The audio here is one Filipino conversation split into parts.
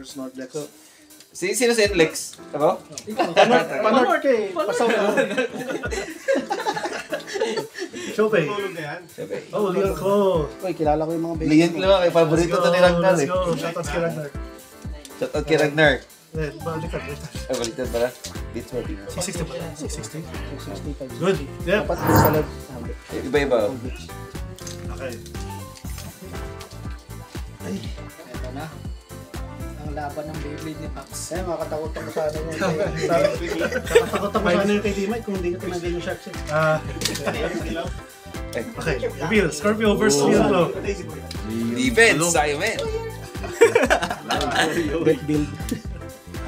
versus Nordlex. Sino si Lex? Ako? Panort kay pasaw na. Showbay. Oh, Leon ko. Uy, kilala ko yung mga baby. Leon ko lang, paborito to ni Ragnar eh. Let's go. Shoutouts kay Ragnar. Shoutout kay Ragnar. Baliktad. Ay, baliktad pala. Beats mo. 660 pa. 660. 65. Good. Yep. Dapat din sa lab. Iba-iba. Okay. Ito na. Ang laban ng Beyblade ni Pax. Ay, makatakot ako sa ano niya. Nakatakot ako sana yung kay Dimay kung hindi ka tinanggal yung shark shit. Okay. Reveal. Scorpio versus Leon Claw. Defense! Sa'yo, man! Get build.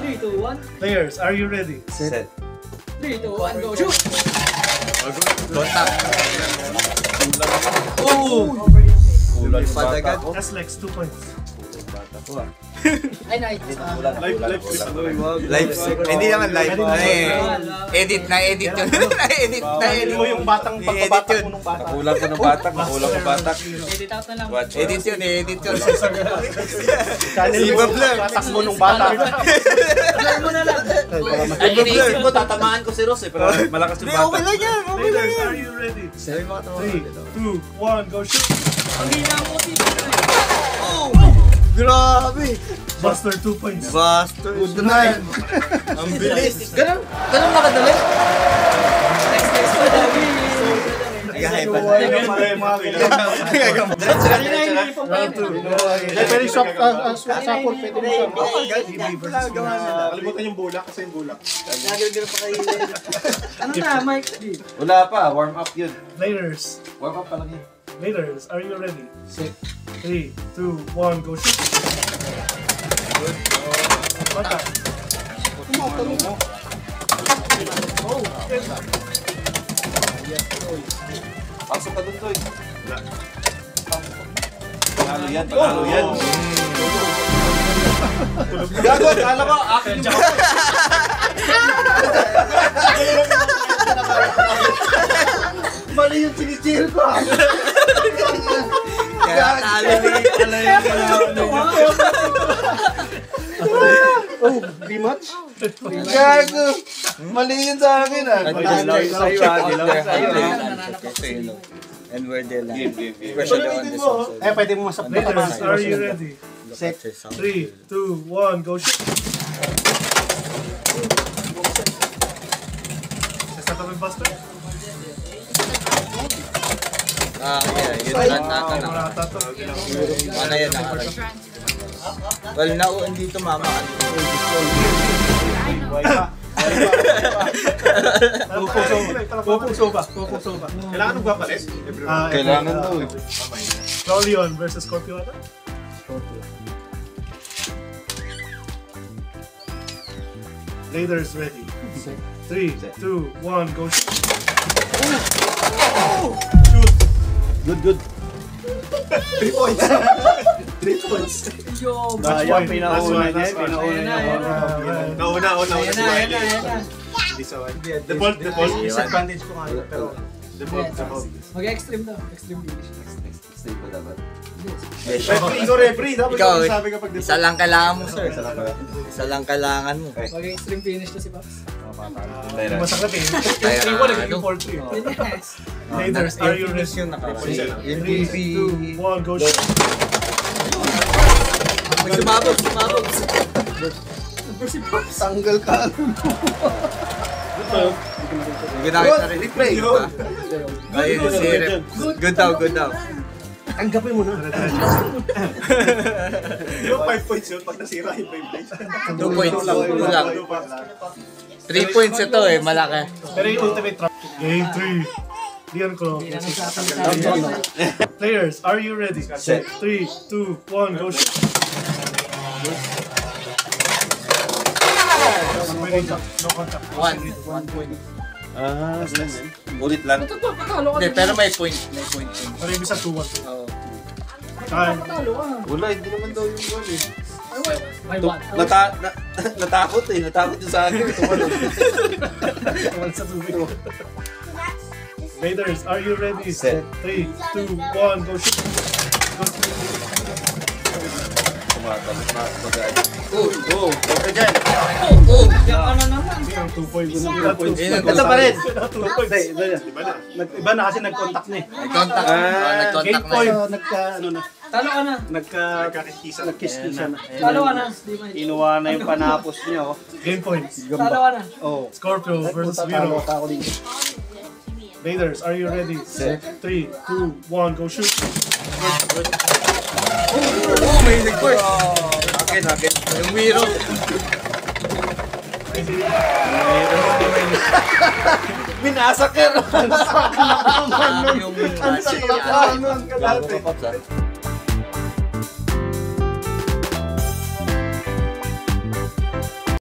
3, 2, 1. Players, are you ready? Set. 3, 2, 1, go shoot! Contact. Oh! Kulang yung bata ko. S-Lex, 2 points. Ay, nice. Live. Hindi naman live. Edit na edit yun. Na-edit mo yung batang pagbabatak mo nung bata. Nakulang ko ng batak. Nakulang ko batak. Edit out na lang. Edit yun. Ibab lang. Batak mo nung bata. Blur mo na lang. Ay, iniisip ko, tatamaan ko si Ross eh. Pero malakas yung batak. Okay lang yan. Players, are you ready? 3, 2, 1, go shoot. Ang gina mo dito. Grabe. Buster, 2 points. Buster. Good night. Ang bilis. Ganun nakadali? Next pa dami. Nag-hype pa. Round 2. Pwede swap support. Pwede mo swap. Kalimutan yung bulak kasi yung bulak. Ano na, Mike? Wala pa. Warm up yun. Players, Warm up pa lang yun. are you ready? 3, 2, 1, go shoot. Bata. Pasok ka dun, Toy. Panalo yan, panalo yan. Gago, akala ko, akin yung bawal. Mali yung sinichil ko. Kaya talo Oh, rematch? Gago. Mali yun sa akin ah. And we're there lang. Game. Especially on this episode. Eh, pwede mo masap. Players, are you ready? Set. 3, 2, 1, go shoot. Set up with Buster. Yeah, yun na. Murata to. Ano yan na? Well, nauun dito mama. Pupuso ba? Kailangan nung papalit? Kailangan daw eh. Leon versus Scorpio ata? Raiders ready. 3, 2, 1, go shoot. Good. 3 points. 3 points. Yo, Sayang, pinauna niya. Nauna. ayan na. Default. Disadvantage ko nga yun, pero Default. Mag-extreme daw. Extreme finish. Stay pa dapat. Referee. Dapat Ikaw, sabi kapag default. isa lang kailangan mo, sir. Isa lang kailangan mo. Mag-extreme finish na si Pax. Masakit eh. Kaya 3-1 naging 4-3. Yes. Raiders, are you ready? Yung nakaraan. 3, 2, 1, go shoot. Sumabog. tanggal ka. Ginamit na rin. Replay. Ayun, si Rep. Good daw. Tanggapin mo na. Yung 5 points yun pag nasira yung 5 points. 2 points. Kulang. 3 points ito eh, malaki. Pero yung ultimate trap. Game 3. Leon ko. Players, are you ready? Set. 3, 2, 1, go shoot. No contact. 1 point. Ulit lang. Patalo ka. Hindi, pero may point. Pero yung isa 2-1. Oo. Patalo ka. Wala, hindi naman daw yung goal eh. May one. Natakot eh. Natakot yung sa akin. Tumalon. Tumal sa tubig. Raiders, are you ready? Set. 3, 2, 1, go shoot. Tumatalot na. Oh, okay dyan. Yung ano naman. Ang 2 points ko na. Ito pa rin. 2 points. Iba na kasi nag-contact na eh. Nag-contact. Nag-contact Game na. point. So, ano na, Talo ka na. nagkiss-kissan na. Talo ka na. Di ba? Inuwa na yung panapos niya, oh. Game points. Talo ka na. Oh. Scorpio versus Talo Vero. ka ako dito. Raiders, are you ready? Set. 3, 2, 1, go shoot. Oh, may nag-first. Akin. Yung Wiro. Binasa ka. Yung Ang sakit. Bago ka, Pops, ah.